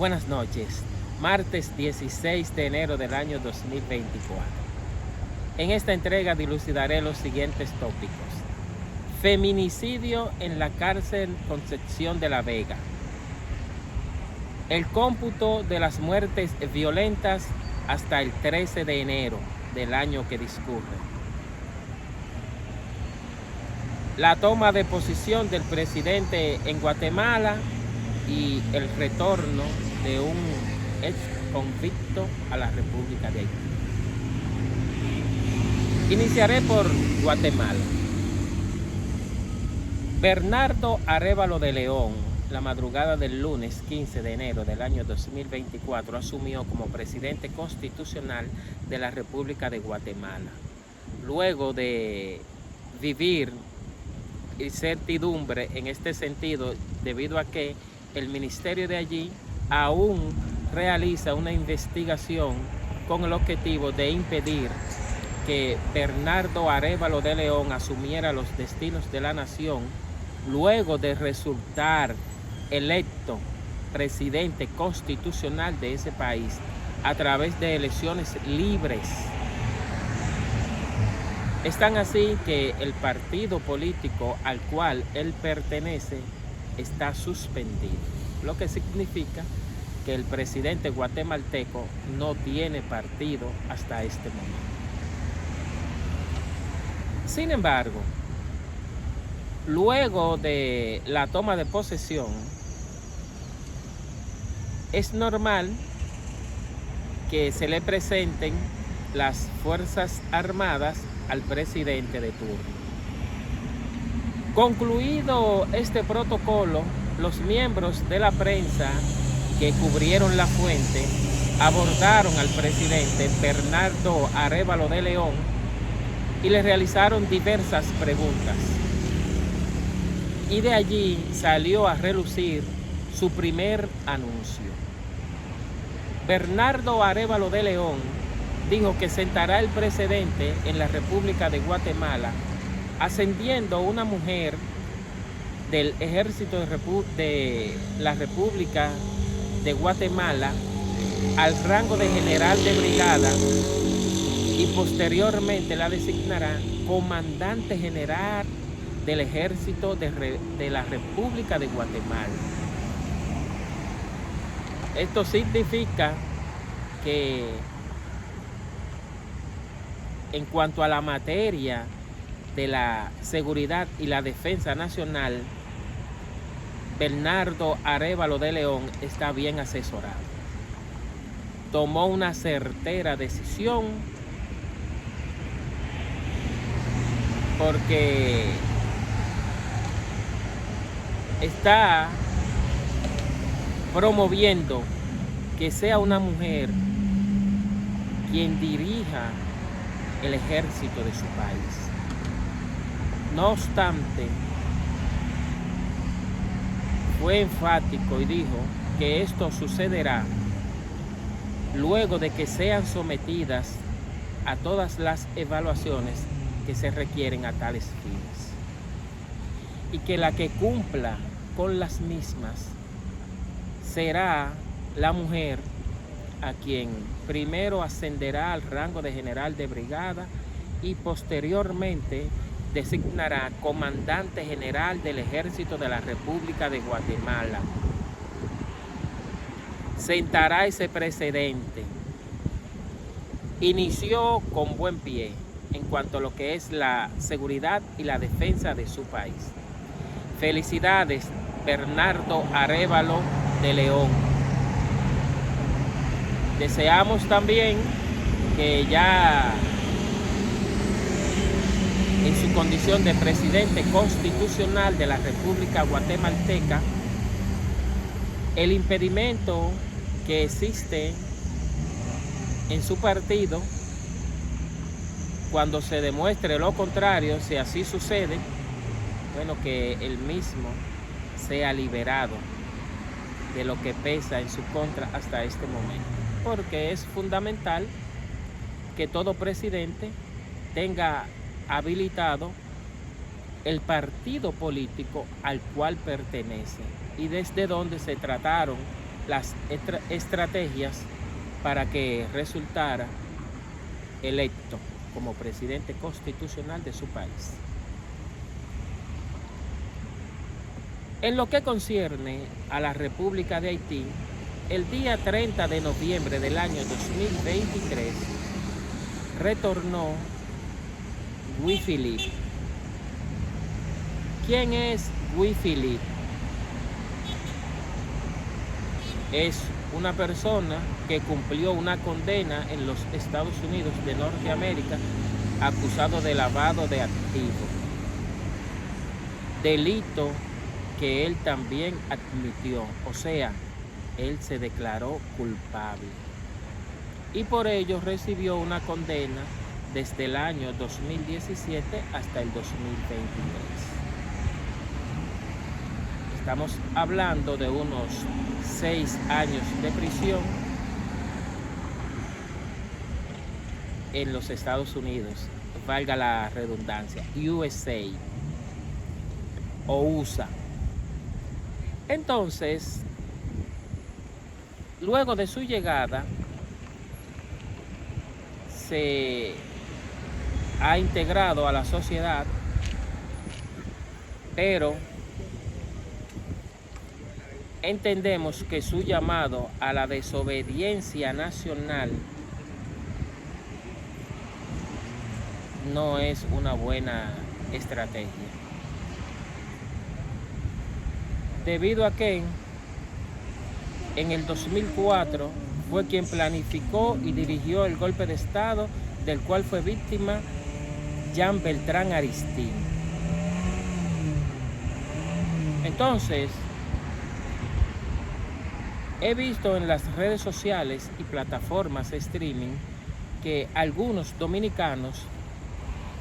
Buenas noches, martes 16 de enero del año 2024. En esta entrega dilucidaré los siguientes tópicos. Feminicidio en la cárcel Concepción de la Vega. El cómputo de las muertes violentas hasta el 13 de enero del año que discurre. La toma de posición del presidente en Guatemala y el retorno de un ex convicto a la República de Haití. Iniciaré por Guatemala. Bernardo Arévalo de León, la madrugada del lunes 15 de enero del año 2024, asumió como presidente constitucional de la República de Guatemala, luego de vivir incertidumbre en este sentido, debido a que el ministerio de allí aún realiza una investigación con el objetivo de impedir que Bernardo Arévalo de León asumiera los destinos de la nación luego de resultar electo presidente constitucional de ese país a través de elecciones libres. Es tan así que el partido político al cual él pertenece está suspendido, lo que significa que el presidente guatemalteco no tiene partido hasta este momento. Sin embargo, luego de la toma de posesión, es normal que se le presenten las Fuerzas Armadas al presidente de turno. Concluido este protocolo, los miembros de la prensa que cubrieron la fuente abordaron al presidente Bernardo Arévalo de León y le realizaron diversas preguntas. Y de allí salió a relucir su primer anuncio. Bernardo Arévalo de León dijo que sentará el precedente en la República de Guatemala, ascendiendo una mujer del ejército de la República de Guatemala al rango de general de brigada y posteriormente la designará comandante general del ejército de la República de Guatemala. Esto significa que en cuanto a la materia de la seguridad y la defensa nacional, Bernardo Arévalo de León está bien asesorado. Tomó una certera decisión porque está promoviendo que sea una mujer quien dirija el ejército de su país. No obstante, fue enfático y dijo que esto sucederá luego de que sean sometidas a todas las evaluaciones que se requieren a tales fines, y que la que cumpla con las mismas será la mujer a quien primero ascenderá al rango de general de brigada y posteriormente designará comandante general del ejército de la República de Guatemala. Sentará ese precedente. Inició con buen pie en cuanto a lo que es la seguridad y la defensa de su país. Felicidades, Bernardo Arévalo de León. Deseamos también que ya en su condición de presidente constitucional de la República Guatemalteca, el impedimento que existe en su partido, cuando se demuestre lo contrario, si así sucede, bueno, que él mismo sea liberado de lo que pesa en su contra hasta este momento, porque es fundamental que todo presidente tenga habilitado el partido político al cual pertenece y desde donde se trataron las estrategias para que resultara electo como presidente constitucional de su país. En lo que concierne a la República de Haití, el día 30 de noviembre del año 2023 retornó Louis Philippe. ¿Quién es Louis Philippe? Es una persona que cumplió una condena en los Estados Unidos de Norteamérica acusado de lavado de activos, delito que él también admitió, o sea, él se declaró culpable y por ello recibió una condena desde el año 2017 hasta el 2023. Estamos hablando de unos 6 años de prisión en los Estados Unidos, valga la redundancia, USA o USA. Entonces, luego de su llegada, se ha integrado a la sociedad, pero entendemos que su llamado a la desobediencia nacional no es una buena estrategia, debido a que en el 2004 fue quien planificó y dirigió el golpe de Estado del cual fue víctima Jean Bertrand Aristide. Entonces, he visto en las redes sociales y plataformas de streaming que algunos dominicanos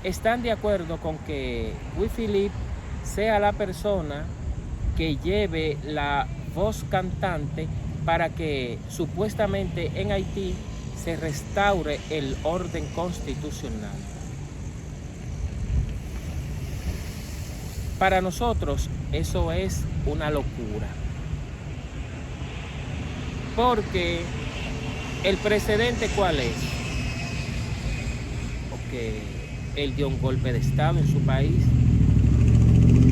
están de acuerdo con que Louis Philippe sea la persona que lleve la voz cantante para que supuestamente en Haití se restaure el orden constitucional. Para nosotros eso es una locura, porque el precedente ¿cuál es? Porque él dio un golpe de Estado en su país,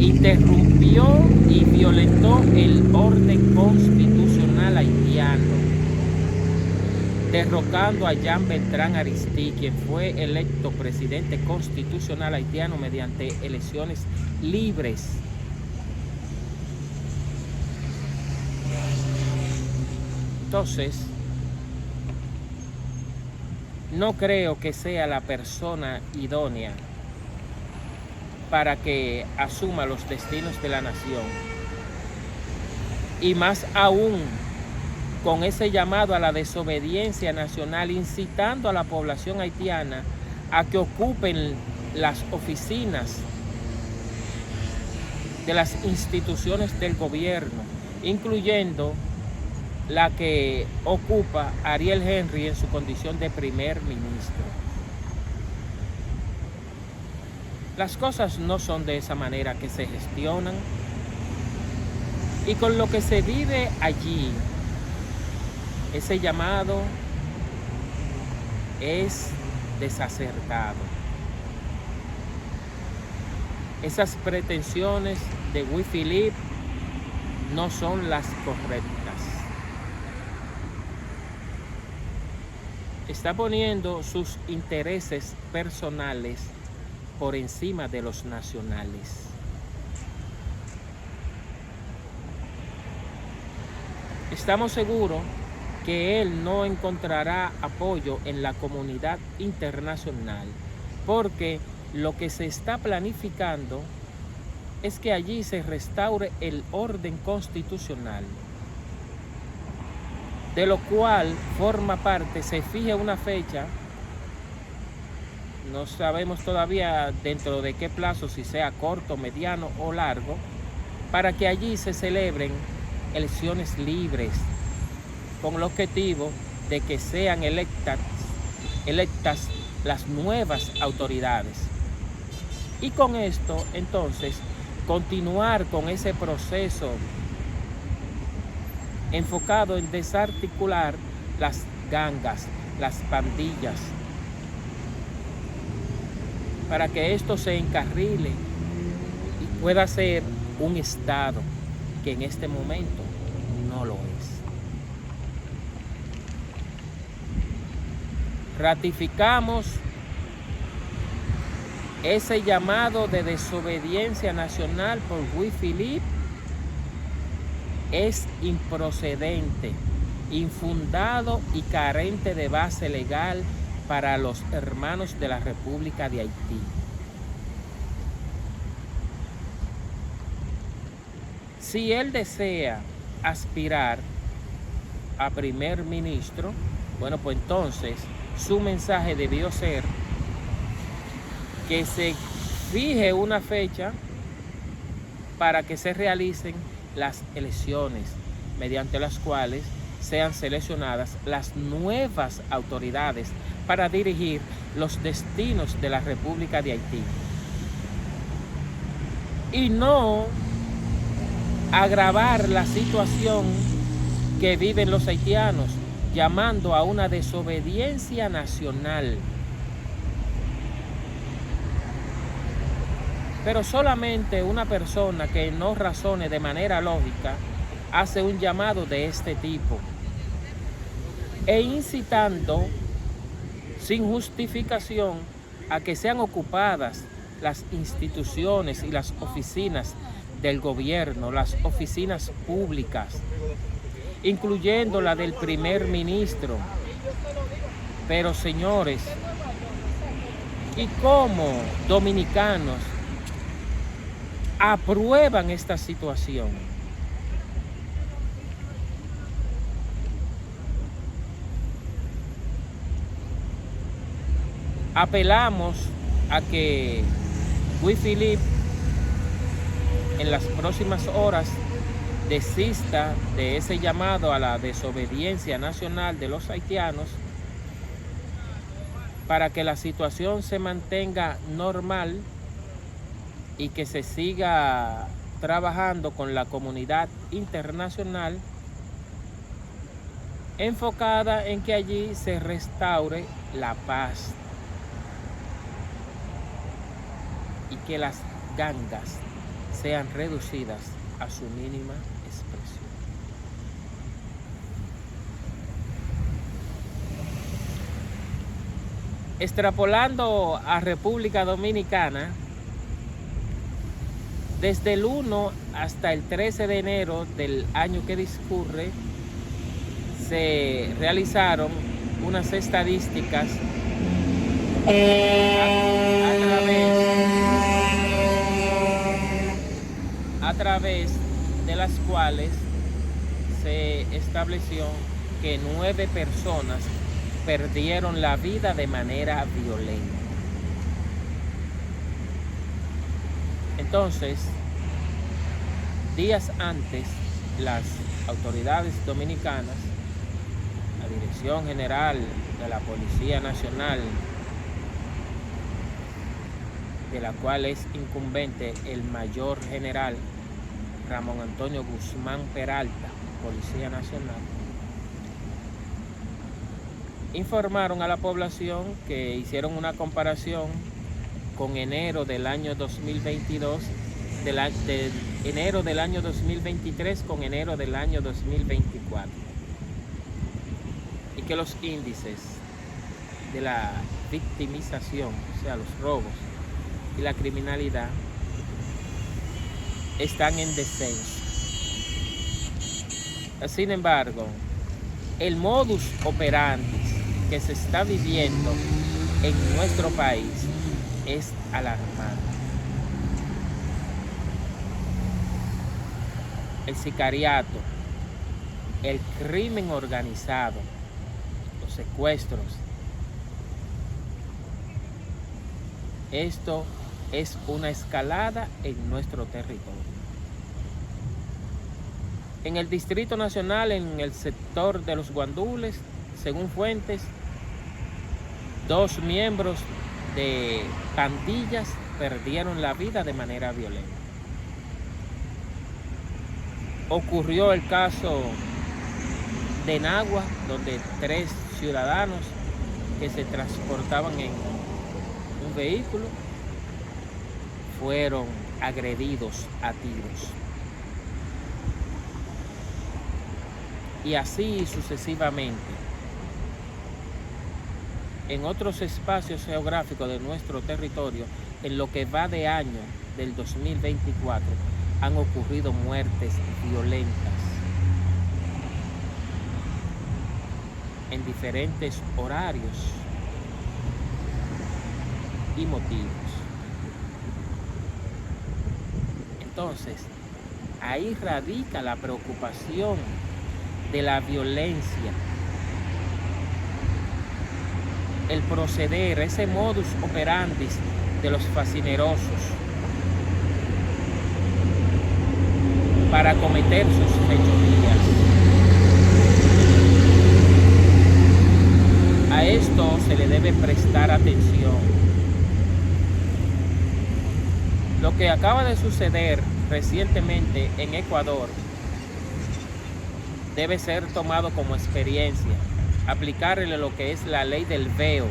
interrumpió y violentó el orden constitucional haitiano, derrocando a Jean Bertrand Aristide, quien fue electo presidente constitucional haitiano mediante elecciones libres. Entonces, no creo que sea la persona idónea para que asuma los destinos de la nación. Y más aún, con ese llamado a la desobediencia nacional, incitando a la población haitiana a que ocupen las oficinas de las instituciones del gobierno, incluyendo la que ocupa Ariel Henry en su condición de primer ministro. Las cosas no son de esa manera que se gestionan, y con lo que se vive allí, ese llamado es desacertado. Esas pretensiones de Louis Philippe no son las correctas. Está poniendo sus intereses personales por encima de los nacionales. Estamos seguros que él no encontrará apoyo en la comunidad internacional, porque lo que se está planificando es que allí se restaure el orden constitucional, de lo cual forma parte, se fije una fecha, no sabemos todavía dentro de qué plazo, si sea corto, mediano o largo, para que allí se celebren elecciones libres, con el objetivo de que sean electas las nuevas autoridades. Y con esto, entonces, continuar con ese proceso enfocado en desarticular las gangas, las pandillas, para que esto se encarrile y pueda ser un Estado que en este momento no lo es. Ratificamos ese llamado de desobediencia nacional por Louis Philippe. Es improcedente, infundado y carente de base legal para los hermanos de la República de Haití. Si él desea aspirar a primer ministro, bueno, pues entonces su mensaje debió ser que se fije una fecha para que se realicen las elecciones, mediante las cuales sean seleccionadas las nuevas autoridades para dirigir los destinos de la República de Haití. Y no agravar la situación que viven los haitianos, llamando a una desobediencia nacional. Pero solamente una persona que no razone de manera lógica hace un llamado de este tipo, e incitando sin justificación a que sean ocupadas las instituciones y las oficinas del gobierno, las oficinas públicas, incluyendo la del primer ministro. Pero señores, ¿y cómo dominicanos aprueban esta situación? Apelamos a que Louis Philippe en las próximas horas desista de ese llamado a la desobediencia nacional de los haitianos, para que la situación se mantenga normal y que se siga trabajando con la comunidad internacional enfocada en que allí se restaure la paz y que las gangas sean reducidas a su mínima expresión. Extrapolando a República Dominicana, desde el 1 hasta el 13 de enero del año que discurre, se realizaron unas estadísticas a través de las cuales se estableció que 9 personas perdieron la vida de manera violenta. Entonces, días antes, las autoridades dominicanas, la Dirección General de la Policía Nacional, de la cual es incumbente el Mayor General Ramón Antonio Guzmán Peralta, Policía Nacional, informaron a la población que hicieron una comparación con enero del año 2022, de enero del año 2023 con enero del año 2024, y que los índices de la victimización, o sea, los robos y la criminalidad, están en descenso. Sin embargo, el modus operandi que se está viviendo en nuestro país es alarmante. El sicariato, el crimen organizado, los secuestros, esto es una escalada en nuestro territorio. En el Distrito Nacional, en el sector de los Guandules, según fuentes, 2 miembros de pandillas perdieron la vida de manera violenta. Ocurrió el caso de Nagua, donde 3 ciudadanos que se transportaban en un vehículo fueron agredidos a tiros. Y así sucesivamente. En otros espacios geográficos de nuestro territorio, en lo que va de año del 2024, han ocurrido muertes violentas en diferentes horarios y motivos. Entonces, ahí radica la preocupación de la violencia, el proceder, ese modus operandi de los fascinerosos para cometer sus fechorías. A esto se le debe prestar atención. Lo que acaba de suceder recientemente en Ecuador debe ser tomado como experiencia, aplicarle lo que es la ley del veo,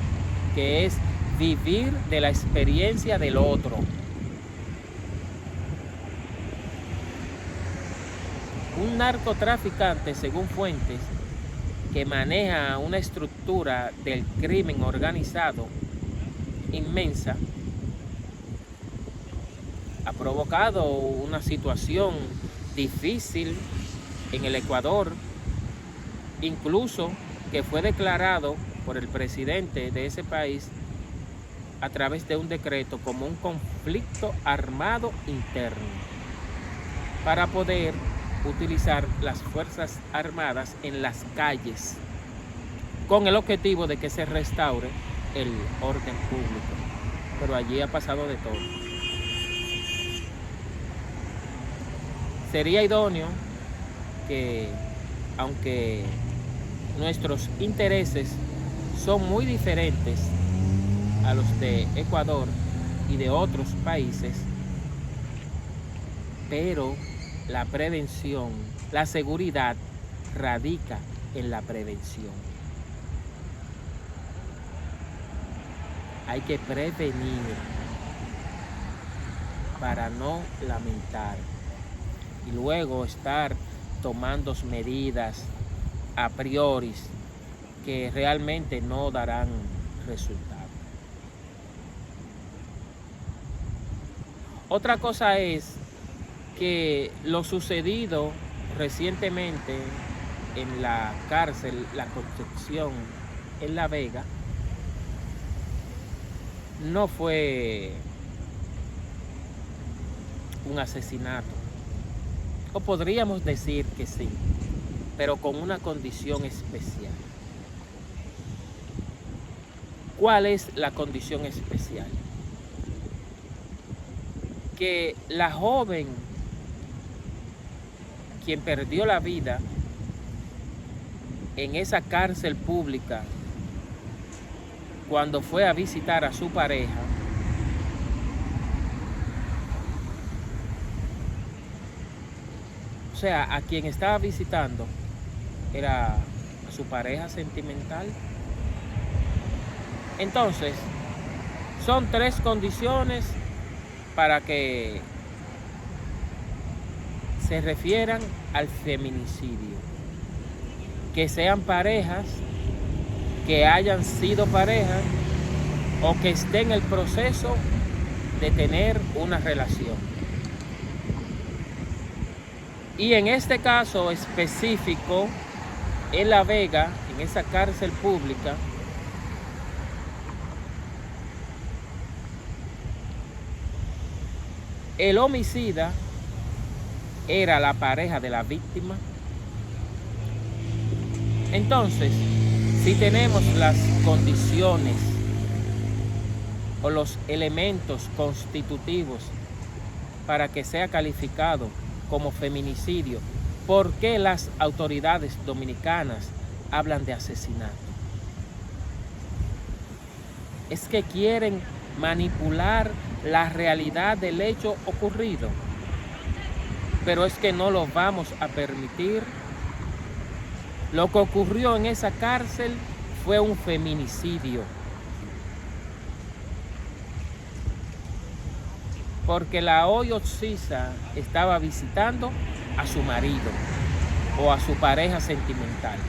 que es vivir de la experiencia del otro. Un narcotraficante, según fuentes, que maneja una estructura del crimen organizado inmensa, ha provocado una situación difícil en el Ecuador, incluso que fue declarado por el presidente de ese país a través de un decreto como un conflicto armado interno, para poder utilizar las Fuerzas Armadas en las calles con el objetivo de que se restaure el orden público. Pero allí ha pasado de todo. Sería idóneo que, aunque nuestros intereses son muy diferentes a los de Ecuador y de otros países, pero la prevención, la seguridad radica en la prevención. Hay que prevenir para no lamentar y luego estar tomando medidas a priori que realmente no darán resultado. Otra cosa es que lo sucedido recientemente en la cárcel La Concepción en La Vega no fue un asesinato, o podríamos decir que sí, pero con una condición especial. ¿Cuál es la condición especial? Que la joven quien perdió la vida en esa cárcel pública cuando fue a visitar a su pareja, o sea, a quien estaba visitando era a su pareja sentimental. Entonces, son 3 condiciones para que se refieran al feminicidio: que sean parejas, que hayan sido parejas o que estén en el proceso de tener una relación. Y en este caso específico, en La Vega, en esa cárcel pública, el homicida era la pareja de la víctima. Entonces, si tenemos las condiciones o los elementos constitutivos para que sea calificado como feminicidio, ¿por qué las autoridades dominicanas hablan de asesinato? Es que quieren manipular la realidad del hecho ocurrido, pero es que no lo vamos a permitir. Lo que ocurrió en esa cárcel fue un feminicidio. Porque la Oyo Sisa estaba visitando a su marido o a su pareja sentimental.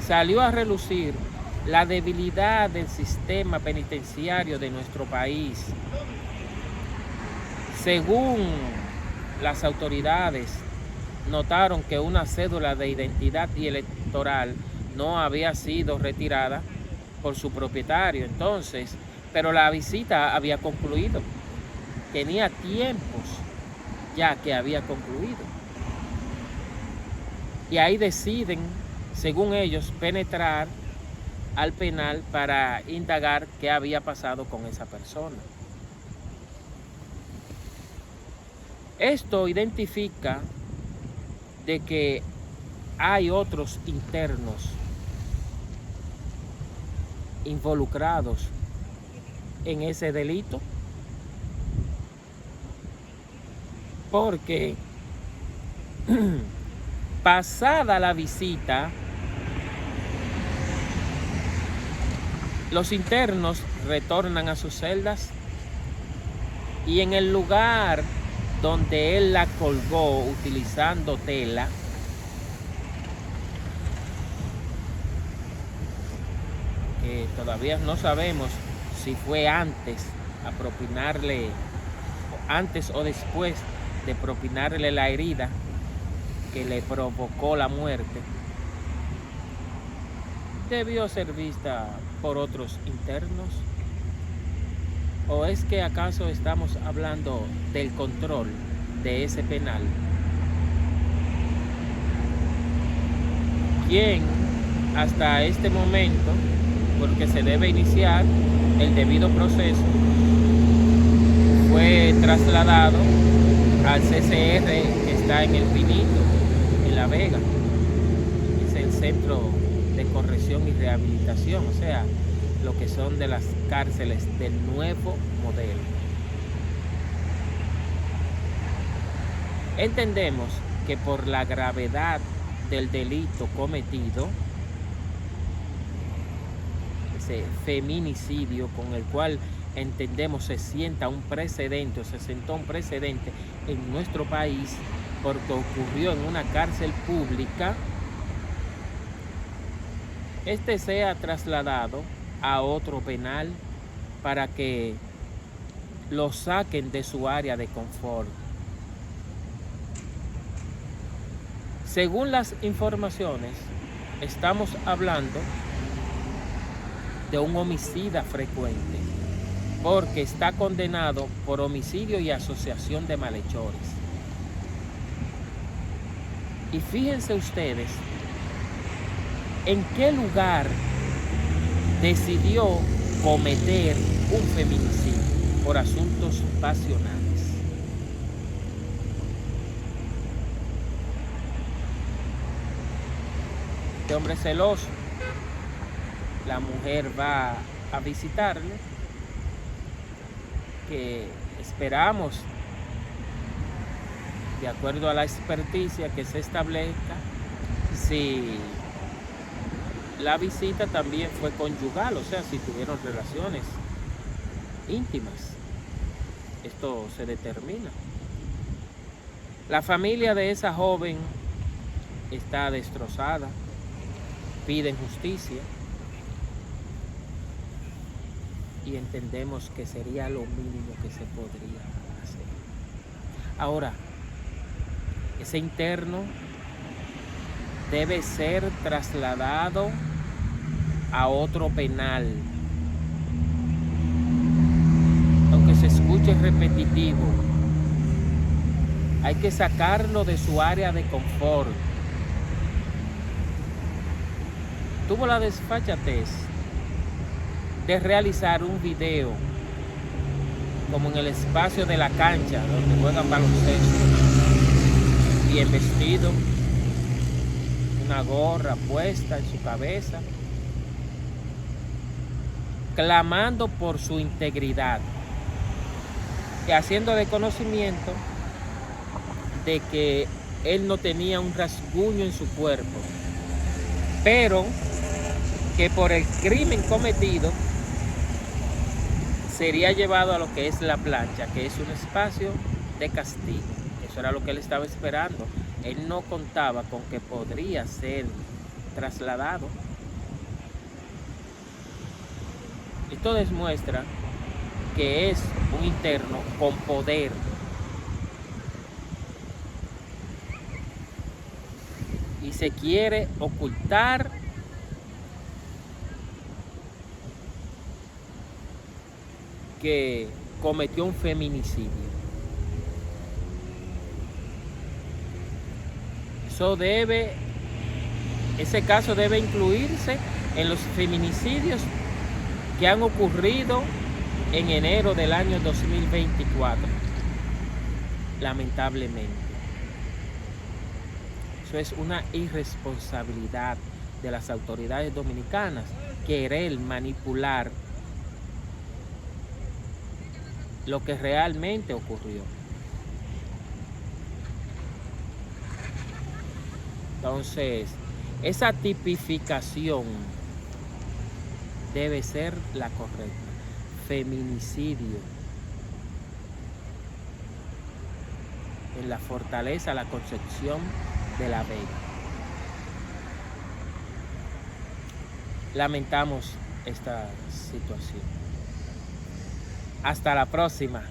Salió a relucir la debilidad del sistema penitenciario de nuestro país. Según las autoridades, notaron que una cédula de identidad y electoral no había sido retirada por su propietario. Entonces, pero la visita había concluido. Tenía tiempos ya que había concluido. Y ahí deciden, según ellos, penetrar al penal para indagar qué había pasado con esa persona. Esto identifica de que hay otros internos involucrados en ese delito, porque pasada la visita, los internos retornan a sus celdas y en el lugar donde él la colgó utilizando tela, que todavía no sabemos si fue antes o después de propinarle la herida que le provocó la muerte, debió ser vista por otros internos. ¿O es que acaso estamos hablando del control de ese penal? ¿Quién hasta este momento, porque se debe iniciar el debido proceso, fue trasladado al CCR que está en El Pinito, en La Vega? Es el Centro de Corrección y Rehabilitación, o sea, lo que son de las cárceles del nuevo modelo. Entendemos que por la gravedad del delito cometido, ese feminicidio con el cual entendemos se sentó un precedente en nuestro país, porque ocurrió en una cárcel pública, este sea trasladado a otro penal para que lo saquen de su área de confort. Según las informaciones, estamos hablando de un homicida frecuente, porque está condenado por homicidio y asociación de malhechores. Y fíjense ustedes en qué lugar decidió cometer un feminicidio por asuntos pasionales. Este hombre celoso, la mujer va a visitarle, que esperamos, de acuerdo a la experticia, que se establezca si la visita también fue conyugal, o sea, si tuvieron relaciones íntimas. Esto se determina. La familia de esa joven está destrozada, piden justicia y entendemos que sería lo mínimo que se podría hacer. Ahora, ese interno debe ser trasladado a otro penal. Aunque se escuche repetitivo, hay que sacarlo de su área de confort. Tuvo la desfachatez de realizar un video como en el espacio de la cancha donde juegan baloncesto, bien vestido, una gorra puesta en su cabeza, clamando por su integridad y haciendo de conocimiento de que él no tenía un rasguño en su cuerpo, pero que por el crimen cometido sería llevado a lo que es la plancha, que es un espacio de castigo. Eso era lo que él estaba esperando. Él no contaba con que podría ser trasladado. Esto demuestra que es un interno con poder. Y se quiere ocultar que cometió un feminicidio. Ese caso debe incluirse en los feminicidios que han ocurrido en enero del año 2024, lamentablemente. Eso es una irresponsabilidad de las autoridades dominicanas, querer manipular lo que realmente ocurrió. Entonces, esa tipificación debe ser la correcta. Feminicidio en la Fortaleza La Concepción de La Vega. Lamentamos esta situación. Hasta la próxima.